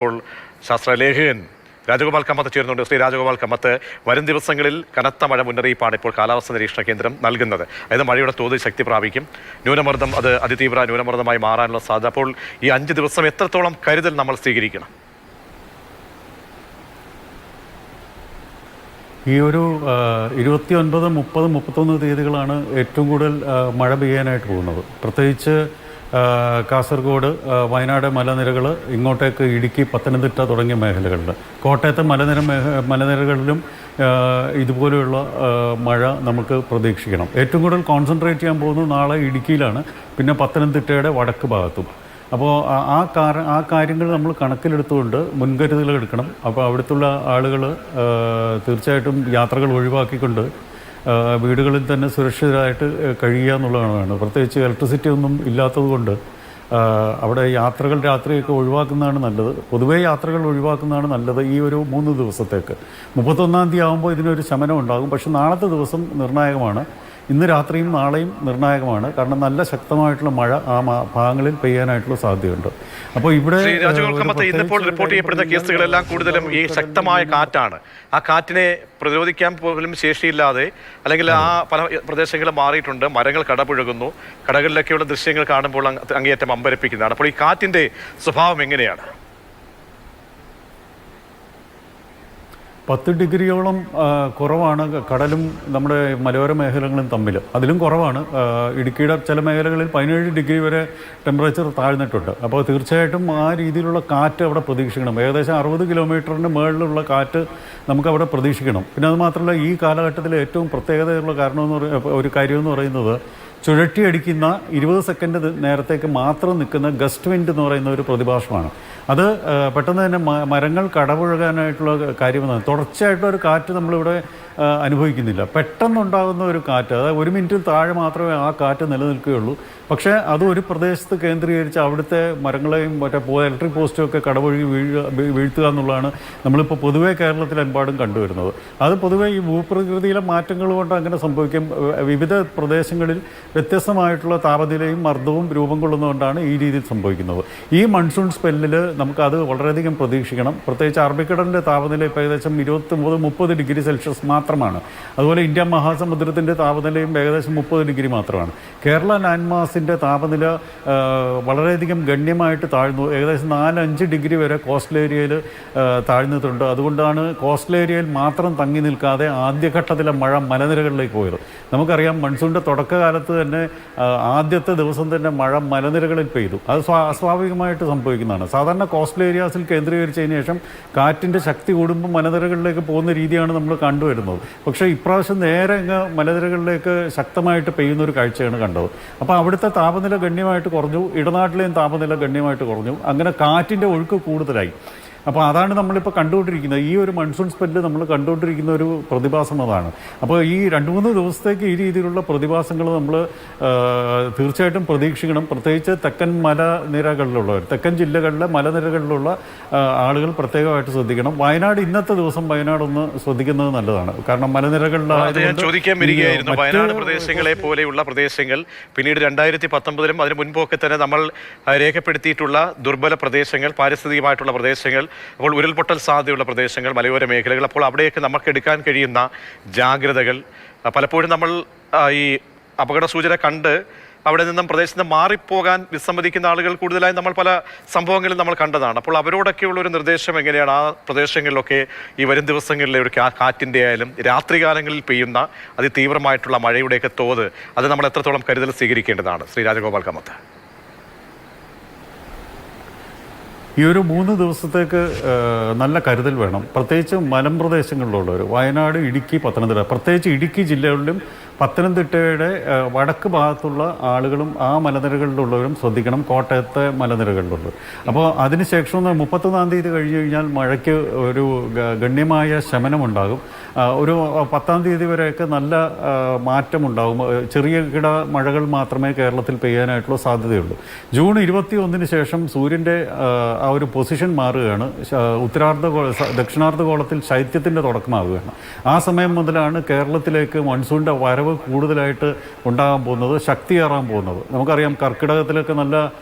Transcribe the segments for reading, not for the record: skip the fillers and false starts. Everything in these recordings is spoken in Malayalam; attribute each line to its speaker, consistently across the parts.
Speaker 1: ഇപ്പോൾ ശാസ്ത്രലേഖകൻ രാജഗോപാൽ കമ്മത്ത് ചേരുന്നുണ്ട്. ശ്രീ രാജഗോപാൽ കമ്മത്ത്, വരും ദിവസങ്ങളിൽ കനത്ത മഴ മുന്നറിയിപ്പാണ് ഇപ്പോൾ കാലാവസ്ഥാ നിരീക്ഷണ കേന്ദ്രം നൽകുന്നത്. അതായത് മഴയുടെ തോത് ശക്തി പ്രാപിക്കും, ന്യൂനമർദ്ദം അത് അതിതീവ്ര ന്യൂനമർദ്ദമായി മാറാനുള്ള സാധ്യത. അപ്പോൾ ഈ 5 ദിവസം എത്രത്തോളം കരുതൽ നമ്മൾ സ്വീകരിക്കണം?
Speaker 2: ഈ ഒരു 29, 30, 31 തീയതികളാണ് ഏറ്റവും കൂടുതൽ മഴ പെയ്യാനായിട്ട് പോകുന്നത്. പ്രത്യേകിച്ച് കാസർഗോഡ്, വയനാട് മലനിരകൾ, ഇങ്ങോട്ടേക്ക് ഇടുക്കി, പത്തനംതിട്ട തുടങ്ങിയ മേഖലകളിൽ, കോട്ടയത്തെ മലനിരകളിലും ഇതുപോലെയുള്ള മഴ നമുക്ക് പ്രതീക്ഷിക്കണം. ഏറ്റവും കൂടുതൽ കോൺസെൻട്രേറ്റ് ചെയ്യാൻ പോകുന്നത് നാളെ ഇടുക്കിയിലാണ്, പിന്നെ പത്തനംതിട്ടയുടെ വടക്ക് ഭാഗത്തും. അപ്പോൾ ആ കാര്യങ്ങൾ നമ്മൾ കണക്കിലെടുത്തുകൊണ്ട് മുൻകരുതലുകൾ എടുക്കണം. അപ്പോൾ അവിടുത്തെ ആളുകൾ തീർച്ചയായിട്ടും യാത്രകൾ ഒഴിവാക്കിക്കൊണ്ട് വീടുകളിൽ തന്നെ സുരക്ഷിതരായിട്ട് കഴിയുക എന്നുള്ളതാണ്. പ്രത്യേകിച്ച് ഇലക്ട്രിസിറ്റി ഒന്നും ഇല്ലാത്തത് കൊണ്ട് അവിടെ യാത്രകൾ രാത്രിയൊക്കെ ഒഴിവാക്കുന്നതാണ് നല്ലത്. പൊതുവേ യാത്രകൾ ഒഴിവാക്കുന്നതാണ് നല്ലത് ഈ ഒരു 3 ദിവസത്തേക്ക്. 31-ാം തീയതി ആകുമ്പോൾ ഇതിനൊരു ശമനം ഉണ്ടാകും. പക്ഷേ നാളത്തെ ദിവസം നിർണായകമാണ്. ഇന്ന് രാത്രിയും നാളെയും നിർണായകമാണ്. കാരണം നല്ല ശക്തമായിട്ടുള്ള മഴ ആ ഭാഗങ്ങളിൽ പെയ്യാനായിട്ടുള്ള സാധ്യതയുണ്ട്. അപ്പോൾ ഇവിടെ
Speaker 1: ഇന്നിപ്പോൾ റിപ്പോർട്ട് ചെയ്യപ്പെടുന്ന കേസുകളെല്ലാം കൂടുതലും ഈ ശക്തമായ കാറ്റാണ്. ആ കാറ്റിനെ പ്രതിരോധിക്കാൻ പോലും ശേഷിയില്ലാതെ, അല്ലെങ്കിൽ ആ പല പ്രദേശങ്ങളും മാറിയിട്ടുണ്ട്, മരങ്ങൾ കടപുഴകുന്നു, കടകളിലൊക്കെയുള്ള ദൃശ്യങ്ങൾ കാണുമ്പോൾ അങ്ങേയറ്റം അമ്പരപ്പിക്കുന്നതാണ്. അപ്പോൾ ഈ കാറ്റിന്റെ സ്വഭാവം എങ്ങനെയാണ്?
Speaker 2: 10 ഡിഗ്രിയോളം കുറവാണ് കടലും നമ്മുടെ മലയോര മേഖലകളും തമ്മിൽ. അതിലും കുറവാണ്. ഇടുക്കിയുടെ ചില മേഖലകളിൽ 17 ഡിഗ്രി വരെ ടെമ്പറേച്ചർ താഴ്ന്നിട്ടുണ്ട്. അപ്പോൾ തീർച്ചയായിട്ടും ആ രീതിയിലുള്ള കാറ്റ് അവിടെ പ്രതീക്ഷിക്കണം. ഏകദേശം 60 കിലോമീറ്ററിന് മുകളിലുള്ള കാറ്റ് നമുക്കവിടെ പ്രതീക്ഷിക്കണം. പിന്നെ അത് മാത്രമല്ല, ഈ കാലഘട്ടത്തിൽ ഏറ്റവും പ്രത്യേകതയുള്ള ഒരു കാര്യമെന്ന് പറയുന്നത് ചുഴറ്റിയടിക്കുന്ന 20 സെക്കൻഡ് നേരത്തേക്ക് മാത്രം നിൽക്കുന്ന ഗസ്റ്റ് വിൻഡ് എന്ന് പറയുന്ന ഒരു പ്രതിഭാസമാണ്. അത് പെട്ടെന്ന് തന്നെ മരങ്ങൾ കടപുഴകാനായിട്ടുള്ള കാര്യമെന്നാണ്. തുടർച്ചയായിട്ടൊരു കാറ്റ് നമ്മളിവിടെ അനുഭവിക്കുന്നില്ല. പെട്ടെന്നുണ്ടാകുന്ന ഒരു കാറ്റ്, അതായത് 1 മിനിറ്റിൽ താഴെ മാത്രമേ ആ കാറ്റ് നിലനിൽക്കുകയുള്ളൂ. പക്ഷേ അത് ഒരു പ്രദേശത്ത് കേന്ദ്രീകരിച്ച് അവിടുത്തെ മരങ്ങളെയും ഇലക്ട്രിക് പോസ്റ്റും ഒക്കെ കടപുഴകി വീഴ്ത്തുക എന്നുള്ളതാണ് നമ്മളിപ്പോൾ പൊതുവേ കേരളത്തിലെമ്പാടും കണ്ടുവരുന്നത്. അത് പൊതുവേ ഈ ഭൂപ്രകൃതിയിലെ മാറ്റങ്ങൾ കൊണ്ട് അങ്ങനെ സംഭവിക്കും. വിവിധ പ്രദേശങ്ങളിൽ വ്യത്യസ്തമായിട്ടുള്ള താപനിലയും മർദ്ദവും രൂപം കൊള്ളുന്നതുകൊണ്ടാണ് ഈ രീതിയിൽ സംഭവിക്കുന്നത്. ഈ മൺസൂൺ സ്പെല്ലിൽ നമുക്കത് വളരെയധികം പ്രതീക്ഷിക്കണം. പ്രത്യേകിച്ച് അറബിക്കടലിൻ്റെ താപനില ഇപ്പോൾ ഏകദേശം 29-30 ഡിഗ്രി സെൽഷ്യസ് മാത്രമാണ്. അതുപോലെ ഇന്ത്യൻ മഹാസമുദ്രത്തിൻ്റെ താപനിലയും ഏകദേശം 30 ഡിഗ്രി മാത്രമാണ്. കേരള ലാൻഡ് മാസിൻ്റെ താപനില വളരെയധികം ഗണ്യമായിട്ട് താഴ്ന്നു. ഏകദേശം 4-5 ഡിഗ്രി വരെ കോസ്റ്റൽ ഏരിയയിൽ താഴ്ന്നിട്ടുണ്ട്. അതുകൊണ്ടാണ് കോസ്റ്റൽ ഏരിയയിൽ മാത്രം തങ്ങി നിൽക്കാതെ ആദ്യഘട്ടത്തിലെ മഴ മലനിരകളിലേക്ക് പോയത്. നമുക്കറിയാം, മൺസൂണിൻ്റെ തുടക്കകാലത്ത് തന്നെ ആദ്യത്തെ ദിവസം തന്നെ മഴ മലനിരകളിൽ പെയ്തു. അത് അസ്വാഭാവികമായിട്ട് സംഭവിക്കുന്നതാണ്. സാധാരണ കോസ്റ്റൽ ഏരിയാസിൽ കേന്ദ്രീകരിച്ചതിന് ശേഷം കാറ്റിൻ്റെ ശക്തി കൂടുമ്പോൾ മലനിരകളിലേക്ക് പോകുന്ന രീതിയാണ് നമ്മൾ കണ്ടുവരുന്നത്. പക്ഷേ ഇപ്രാവശ്യം നേരെ മലനിരകളിലേക്ക് ശക്തമായിട്ട് പെയ്യുന്ന ഒരു കാഴ്ചയാണ് കണ്ടത്. അപ്പോൾ അവിടുത്തെ താപനില ഗണ്യമായിട്ട് കുറഞ്ഞു, ഇടനാട്ടിലെയും താപനില ഗണ്യമായിട്ട് കുറഞ്ഞു. അങ്ങനെ കാറ്റിൻ്റെ ഒഴുക്ക് കൂടുതലായി. അപ്പോൾ അതാണ് നമ്മളിപ്പോൾ കണ്ടുകൊണ്ടിരിക്കുന്നത്. ഈ ഒരു മൺസൂൺ സ്പെല്ല് നമ്മൾ കണ്ടുകൊണ്ടിരിക്കുന്ന ഒരു പ്രതിഭാസം അതാണ്. അപ്പോൾ ഈ 2-3 ദിവസത്തേക്ക് ഈ രീതിയിലുള്ള പ്രതിഭാസങ്ങൾ നമ്മൾ തീർച്ചയായിട്ടും പ്രതീക്ഷിക്കണം. പ്രത്യേകിച്ച് തെക്കൻ മലനിരകളിലുള്ളവർ, തെക്കൻ ജില്ലകളിലെ മലനിരകളിലുള്ള ആളുകൾ പ്രത്യേകമായിട്ട് ശ്രദ്ധിക്കണം. വയനാട്, ഇന്നത്തെ ദിവസം വയനാട് ഒന്ന് ശ്രദ്ധിക്കുന്നത് നല്ലതാണ്. കാരണം മലനിരകളിലായത്
Speaker 1: ചോദിക്കാൻ വരികയായിരുന്നു. വയനാട് പ്രദേശങ്ങളെ പോലെയുള്ള പ്രദേശങ്ങൾ പിന്നീട് 2019-ലും അതിന് മുൻപൊക്കെ തന്നെ നമ്മൾ രേഖപ്പെടുത്തിയിട്ടുള്ള ദുർബല പ്രദേശങ്ങൾ, പാരിസ്ഥിതികമായിട്ടുള്ള പ്രദേശങ്ങൾ, അപ്പോൾ ഉരുൾപൊട്ടൽ സാധ്യതയുള്ള പ്രദേശങ്ങൾ, മലയോര മേഖലകൾ, അപ്പോൾ അവിടെയൊക്കെ നമുക്ക് എടുക്കാൻ കഴിയുന്ന ജാഗ്രതകൾ പലപ്പോഴും നമ്മൾ ഈ അപകട സൂചന കണ്ട് അവിടെ നിന്നും പ്രദേശത്ത് നിന്ന് മാറിപ്പോകാൻ വിസമ്മതിക്കുന്ന ആളുകൾ കൂടുതലായി നമ്മൾ പല സംഭവങ്ങളിൽ നമ്മൾ കണ്ടതാണ്. അപ്പോൾ അവരോടൊക്കെയുള്ള ഒരു നിർദ്ദേശം എങ്ങനെയാണ്? ആ പ്രദേശങ്ങളിലൊക്കെ ഈ വരും ദിവസങ്ങളിലെ ഒരു കാറ്റിൻ്റെ ആയാലും രാത്രികാലങ്ങളിൽ പെയ്യുന്ന അതിതീവ്രമായിട്ടുള്ള മഴയുടെയൊക്കെ തോത്, അത് നമ്മൾ എത്രത്തോളം കരുതൽ സ്വീകരിക്കേണ്ടതാണ്? ശ്രീ രാജഗോപാൽ കമ്മത്ത്.
Speaker 2: ഈ ഒരു 3 ദിവസത്തേക്ക് നല്ല കരുതൽ വേണം. പ്രത്യേകിച്ച് മലമ്പ്രദേശങ്ങളിലുള്ളവർ, വയനാട്, ഇടുക്കി, പത്തനംതിട്ട, പ്രത്യേകിച്ച് ഇടുക്കി ജില്ലകളിലും പത്തനംതിട്ടയുടെ വടക്ക് ഭാഗത്തുള്ള ആളുകളും ആ മലനിരകളിലുള്ളവരും ശ്രദ്ധിക്കണം. കോട്ടയത്തെ മലനിരകളിലുള്ളവർ. അപ്പോൾ അതിനുശേഷം 31-ാം തീയതി കഴിഞ്ഞ് കഴിഞ്ഞാൽ മഴയ്ക്ക് ഒരു ഗണ്യമായ ശമനമുണ്ടാകും. ഒരു 10-ാം തീയതി വരെയൊക്കെ നല്ല മാറ്റമുണ്ടാകും. ചെറിയ മഴകൾ മാത്രമേ കേരളത്തിൽ പെയ്യാനായിട്ടുള്ള സാധ്യതയുള്ളൂ. ജൂൺ 21-ന് ശേഷം സൂര്യൻ്റെ ആ ഒരു പൊസിഷൻ മാറുകയാണ്. ദക്ഷിണാർദ്ധഗോളത്തിൽ ശൈത്യത്തിൻ്റെ തുടക്കമാവുകയാണ്. ആ സമയം മുതലാണ് കേരളത്തിലേക്ക് മൺസൂണിൻ്റെ വരവ് വരവ് കൂടുതലായിട്ട് ഉണ്ടാകാൻ പോകുന്നത്, ശക്തിയേറാൻ പോകുന്നത്. നമുക്കറിയാം കർക്കിടകത്തിലൊക്കെ നല്ല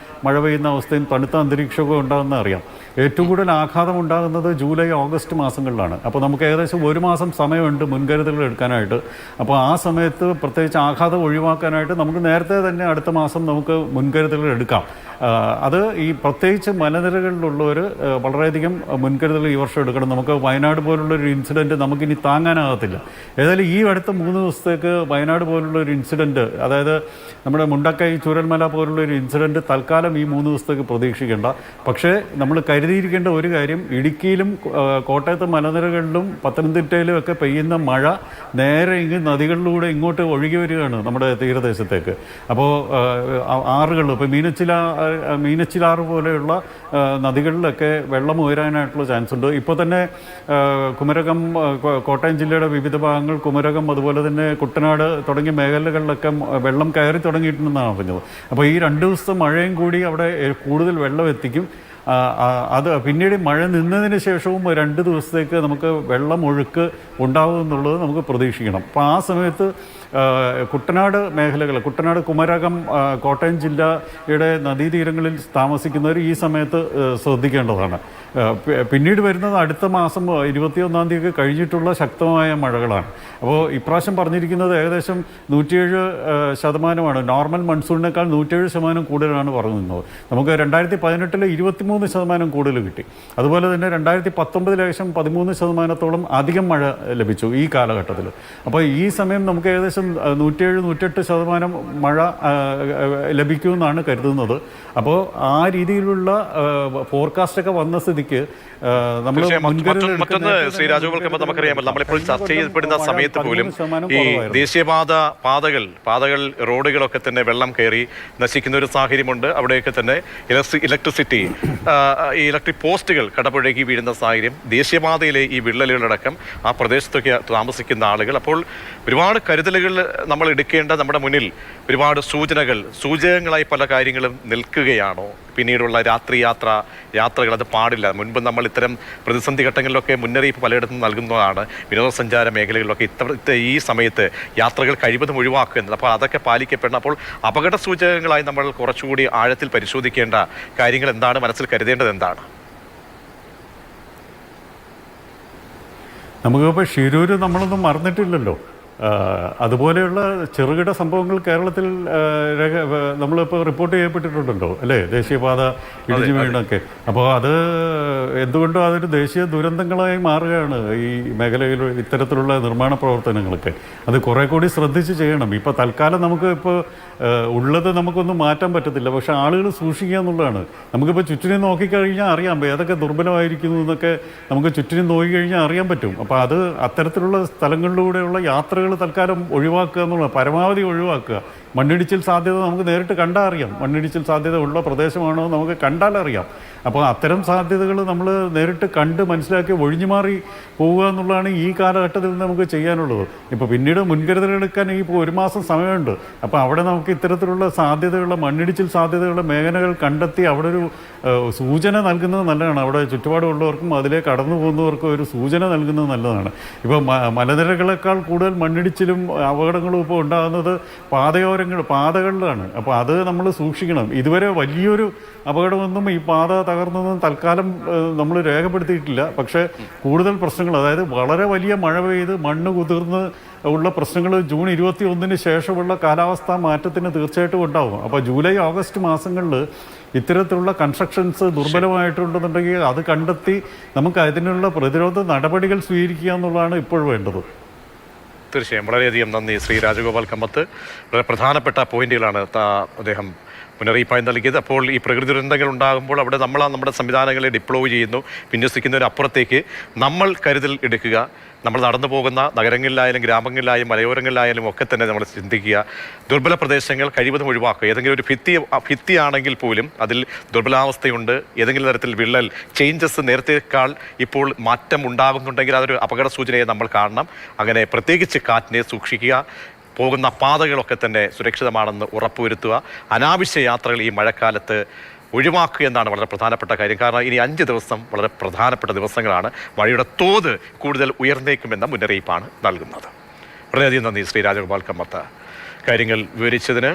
Speaker 2: മഴ പെയ്യുന്ന അവസ്ഥയും തണുത്ത അന്തരീക്ഷമൊക്കെ ഉണ്ടാകുന്ന അറിയാം. ഏറ്റവും കൂടുതൽ ആഘാതം ഉണ്ടാകുന്നത് ജൂലൈ ഓഗസ്റ്റ് മാസങ്ങളിലാണ്. അപ്പോൾ നമുക്ക് ഏകദേശം 1 മാസം സമയമുണ്ട് മുൻകരുതലുകൾ എടുക്കാനായിട്ട്. അപ്പോൾ ആ സമയത്ത് പ്രത്യേകിച്ച് ആഘാതം ഒഴിവാക്കാനായിട്ട് നമുക്ക് നേരത്തെ തന്നെ അടുത്ത മാസം നമുക്ക് മുൻകരുതലുകൾ എടുക്കാം. അത് ഈ പ്രത്യേകിച്ച് മലനിരകളിലുള്ളവർ വളരെയധികം മുൻകരുതൽ ഈ വർഷം എടുക്കണം. നമുക്ക് വയനാട് പോലുള്ളൊരു ഇൻസിഡൻറ്റ് നമുക്കിനി താങ്ങാനാകത്തില്ല. ഏതായാലും ഈ അടുത്ത 3 ദിവസത്തേക്ക് വയനാട് പോലുള്ളൊരു ഇൻസിഡൻറ്റ്, അതായത് നമ്മുടെ മുണ്ടക്കൈ ചൂരൽമല പോലുള്ളൊരു ഇൻസിഡൻറ്റ് തൽക്കാലം ഈ 3 ദിവസത്തേക്ക് പ്രതീക്ഷിക്കേണ്ട. പക്ഷേ നമ്മൾ കരുതിയിരിക്കേണ്ട ഒരു കാര്യം, ഇടുക്കിയിലും കോട്ടയത്ത് മലനിരകളിലും പത്തനംതിട്ടയിലും ഒക്കെ പെയ്യുന്ന മഴ നേരെ നദികളിലൂടെ ഇങ്ങോട്ട് ഒഴുകി വരികയാണ് നമ്മുടെ തീരദേശത്തേക്ക്. അപ്പോൾ ആറുകൾ, ഇപ്പോൾ മീനച്ചിലാറ് പോലെയുള്ള നദികളിലൊക്കെ വെള്ളം ഉയരാനായിട്ടുള്ള ചാൻസ് ഉണ്ട്. ഇപ്പോൾ തന്നെ കുമരകം, കോട്ടയം ജില്ലയുടെ വിവിധ ഭാഗങ്ങൾ, കുമരകം, അതുപോലെ തന്നെ കുട്ടനാട് തുടങ്ങിയ മേഖലകളിലൊക്കെ വെള്ളം കയറി തുടങ്ങിയിട്ടുണ്ടെന്നാണ് പറഞ്ഞത്. അപ്പോൾ ഈ 2 ദിവസത്തെ മഴയും കൂടി അവിടെ കൂടുതൽ വെള്ളം എത്തിക്കും. അത് പിന്നീട് മഴ നിന്നതിന് ശേഷവും 2 ദിവസത്തേക്ക് നമുക്ക് വെള്ളമൊഴുക്ക് ഉണ്ടാവും എന്നുള്ളത് നമുക്ക് പ്രതീക്ഷിക്കണം. അപ്പോൾ ആ സമയത്ത് കുട്ടനാട് മേഖലകൾ, കുട്ടനാട്, കുമരകം, കോട്ടയം ജില്ലയുടെ നദീതീരങ്ങളിൽ താമസിക്കുന്നവർ ഈ സമയത്ത് ശ്രദ്ധിക്കേണ്ടതാണ്. പിന്നീട് വരുന്നത് അടുത്ത മാസം 21-ാം തീയതി കഴിഞ്ഞിട്ടുള്ള ശക്തമായ മഴകളാണ്. അപ്പോൾ ഇപ്രാവശ്യം പറഞ്ഞിരിക്കുന്നത് ഏകദേശം 107% നോർമൽ മൺസൂണിനേക്കാൾ 107% കൂടുതലാണ് പറയുന്നത്. നമുക്ക് 2018 23% കൂടുതൽ കിട്ടി. അതുപോലെ തന്നെ 2019 ഏകദേശം 13% അധികം മഴ ലഭിച്ചു ഈ കാലഘട്ടത്തിൽ. അപ്പോൾ ഈ സമയം നമുക്ക് ഏകദേശം 107-108% മഴ ലഭിക്കുമെന്നാണ് കരുതുന്നത്. അപ്പോൾ ആ രീതിയിലുള്ള ഫോർകാസ്റ്റൊക്കെ വന്ന സ്ഥിതിക്ക് നമ്മൾ
Speaker 1: മറ്റൊന്ന് ശ്രീ രാജഗോപാൽ, നമുക്കറിയാമല്ലോ, നമ്മളിപ്പോൾ ചർച്ച ചെയ്യപ്പെടുന്ന സമയത്ത് പോലും ഈ പാതകൾ റോഡുകളൊക്കെ തന്നെ വെള്ളം കയറി നശിക്കുന്ന ഒരു സാഹചര്യമുണ്ട്. അവിടെയൊക്കെ തന്നെ ഇലക്ട്രിസിറ്റി, ഈ ഇലക്ട്രിക് പോസ്റ്റുകൾ കടപുഴകി വീഴുന്ന സാഹചര്യം, ദേശീയപാതയിലെ ഈ വിള്ളലുകളടക്കം ആ പ്രദേശത്തൊക്കെ താമസിക്കുന്ന ആളുകൾ. അപ്പോൾ ഒരുപാട് കരുതലുകൾ നമ്മൾ എടുക്കേണ്ട, നമ്മുടെ മുന്നിൽ ഒരുപാട് സൂചകങ്ങളായി പല കാര്യങ്ങളും നിൽക്കുകയാണോ? പിന്നീടുള്ള യാത്രകൾ അത് പാടില്ല. മുൻപ് നമ്മൾ ഇത്തരം പ്രതിസന്ധി ഘട്ടങ്ങളിലൊക്കെ മുന്നറിയിപ്പ് പലയിടത്തും നൽകുന്നതാണ്. വിനോദസഞ്ചാര മേഖലകളിലൊക്കെ ഈ സമയത്ത് യാത്രകൾ കഴിവതും ഒഴിവാക്കുക എന്നത്. അപ്പോൾ അതൊക്കെ പാലിക്കപ്പെടണം. അപ്പോൾ അപകട സൂചകങ്ങളായി നമ്മൾ കുറച്ചുകൂടി ആഴത്തിൽ പരിശോധിക്കേണ്ട കാര്യങ്ങൾ എന്താണ്, മനസ്സിൽ കരുതേണ്ടത് എന്താണ്?
Speaker 2: നമുക്കിപ്പോൾ ഷിരൂര് നമ്മളൊന്നും മറന്നിട്ടില്ലല്ലോ. അതുപോലെയുള്ള ചെറുകിട സംഭവങ്ങൾ കേരളത്തിൽ നമ്മളിപ്പോൾ റിപ്പോർട്ട് ചെയ്യപ്പെട്ടിട്ടുണ്ടല്ലോ, അല്ലേ? ദേശീയപാത ഇടിഞ്ഞു വീണൊക്കെ. അപ്പോൾ അത് എന്തുകൊണ്ടും അതൊരു ദേശീയ ദുരന്തങ്ങളായി മാറുകയാണ് ഈ മേഖലയിൽ ഇത്തരത്തിലുള്ള നിർമ്മാണ പ്രവർത്തനങ്ങളൊക്കെ. അത് കുറേ കൂടി ശ്രദ്ധിച്ച് ചെയ്യണം. ഇപ്പോൾ തൽക്കാലം നമുക്ക് ഉള്ളത് നമുക്കൊന്നും മാറ്റാൻ പറ്റത്തില്ല. പക്ഷേ ആളുകൾ സൂക്ഷിക്കുക എന്നുള്ളതാണ്. നമുക്കിപ്പോൾ ചുറ്റിനും നോക്കിക്കഴിഞ്ഞാൽ അറിയാം ഏതൊക്കെ ദുർബലമായിരിക്കുന്നു എന്നൊക്കെ. നമുക്ക് ചുറ്റിനും നോക്കിക്കഴിഞ്ഞാൽ അറിയാൻ പറ്റും. അപ്പോൾ അത് അത്തരത്തിലുള്ള സ്ഥലങ്ങളിലൂടെയുള്ള യാത്രകൾ തൽക്കാലം ഒഴിവാക്കുക എന്നുള്ളത്, പരമാവധി ഒഴിവാക്കുക. മണ്ണിടിച്ചിൽ സാധ്യത നമുക്ക് നേരിട്ട് കണ്ടാൽ അറിയാം. മണ്ണിടിച്ചിൽ സാധ്യത ഉള്ള പ്രദേശമാണോ നമുക്ക് കണ്ടാലറിയാം. അപ്പോൾ അത്തരം സാധ്യതകൾ നമ്മൾ നേരിട്ട് കണ്ട് മനസ്സിലാക്കി ഒഴിഞ്ഞു മാറി പോവുക എന്നുള്ളതാണ് ഈ കാലഘട്ടത്തിൽ നമുക്ക് ചെയ്യാനുള്ളത്. ഇപ്പോൾ പിന്നീട് മുൻകരുതലെടുക്കാൻ ഇപ്പോൾ 1 മാസം സമയമുണ്ട്. അപ്പോൾ അവിടെ നമുക്ക് ഇത്തരത്തിലുള്ള സാധ്യതയുള്ള മണ്ണിടിച്ചിൽ സാധ്യതയുള്ള മേഖലകൾ കണ്ടെത്തി അവിടെ ഒരു സൂചന നൽകുന്നത് നല്ലതാണ്. അവിടെ ചുറ്റുപാടുള്ളവർക്കും അതിലേക്ക് കടന്നു പോകുന്നവർക്കും ഒരു സൂചന നൽകുന്നത് നല്ലതാണ്. ഇപ്പോൾ മലനിരകളെക്കാൾ കൂടുതൽ മണ്ണിടിച്ചിലും അപകടങ്ങളും ഇപ്പോൾ ഉണ്ടാകുന്നത് പാതകളിലാണ്. അപ്പോൾ അത് നമ്മൾ സൂക്ഷിക്കണം. ഇതുവരെ വലിയൊരു അപകടമൊന്നും ഈ പാത തകർന്നതൊന്നും തൽക്കാലം നമ്മൾ രേഖപ്പെടുത്തിയിട്ടില്ല. പക്ഷേ കൂടുതൽ പ്രശ്നങ്ങൾ, അതായത് വളരെ വലിയ മഴ പെയ്ത് മണ്ണ് കുതിർന്ന് ഉള്ള പ്രശ്നങ്ങൾ ജൂൺ 21-ന് ശേഷമുള്ള കാലാവസ്ഥാ മാറ്റത്തിന് തീർച്ചയായിട്ടും ഉണ്ടാവും. അപ്പോൾ ജൂലൈ ഓഗസ്റ്റ് മാസങ്ങളിൽ ഇത്തരത്തിലുള്ള കൺസ്ട്രക്ഷൻസ് ദുർബലമായിട്ടുണ്ടെന്നുണ്ടെങ്കിൽ അത് കണ്ടെത്തി നമുക്ക് അതിനുള്ള പ്രതിരോധ നടപടികൾ സ്വീകരിക്കുക എന്നുള്ളതാണ് ഇപ്പോൾ വേണ്ടത്.
Speaker 1: തീർച്ചയായും വളരെയധികം നന്ദി ശ്രീ രാജഗോപാൽ കമ്മത്ത്. വളരെ പ്രധാനപ്പെട്ട പോയിന്റുകളാണ് അദ്ദേഹം മുന്നറിയിപ്പായി നൽകിയത്. അപ്പോൾ ഈ പ്രകൃതി ദുരന്തങ്ങൾ ഉണ്ടാകുമ്പോൾ അവിടെ നമ്മുടെ സംവിധാനങ്ങളെ ഡിപ്ലോയ് ചെയ്യുന്നു, വിന്യസിക്കുന്നതിനപ്പുറത്തേക്ക് നമ്മൾ കരുതൽ എടുക്കുക. നമ്മൾ നടന്നു പോകുന്ന നഗരങ്ങളിലായാലും ഗ്രാമങ്ങളിലായാലും മലയോരങ്ങളിലായാലും ഒക്കെ തന്നെ നമ്മൾ ചിന്തിക്കുക. ദുർബല പ്രദേശങ്ങൾ കഴിവതും ഒഴിവാക്കുക. ഏതെങ്കിലും ഒരു ഭിത്തിയാണെങ്കിൽ പോലും അതിൽ ദുർബലാവസ്ഥയുണ്ട്, ഏതെങ്കിലും തരത്തിൽ വിള്ളൽ ചേഞ്ചസ് നേരത്തേക്കാൾ ഇപ്പോൾ മാറ്റം ഉണ്ടാകുന്നുണ്ടെങ്കിൽ അതൊരു അപകട സൂചനയെ നമ്മൾ കാണണം. അങ്ങനെ പ്രത്യേകിച്ച് കാറ്റിനെ സൂക്ഷിക്കുക. പോകുന്ന പാതകളൊക്കെ തന്നെ സുരക്ഷിതമാണെന്ന് ഉറപ്പുവരുത്തുക. അനാവശ്യ യാത്രകൾ ഈ മഴക്കാലത്ത് ഒഴിവാക്കുക എന്നാണ് വളരെ പ്രധാനപ്പെട്ട കാര്യം. കാരണം ഇനി 5 ദിവസം വളരെ പ്രധാനപ്പെട്ട ദിവസങ്ങളാണ്. മഴയുടെ തോത് കൂടുതൽ ഉയർന്നേക്കുമെന്ന മുന്നറിയിപ്പാണ് നൽകുന്നത്. വളരെയധികം നന്ദി ശ്രീ രാജഗോപാൽ കമ്മത്ത കാര്യങ്ങൾ വിവരിച്ചതിന്.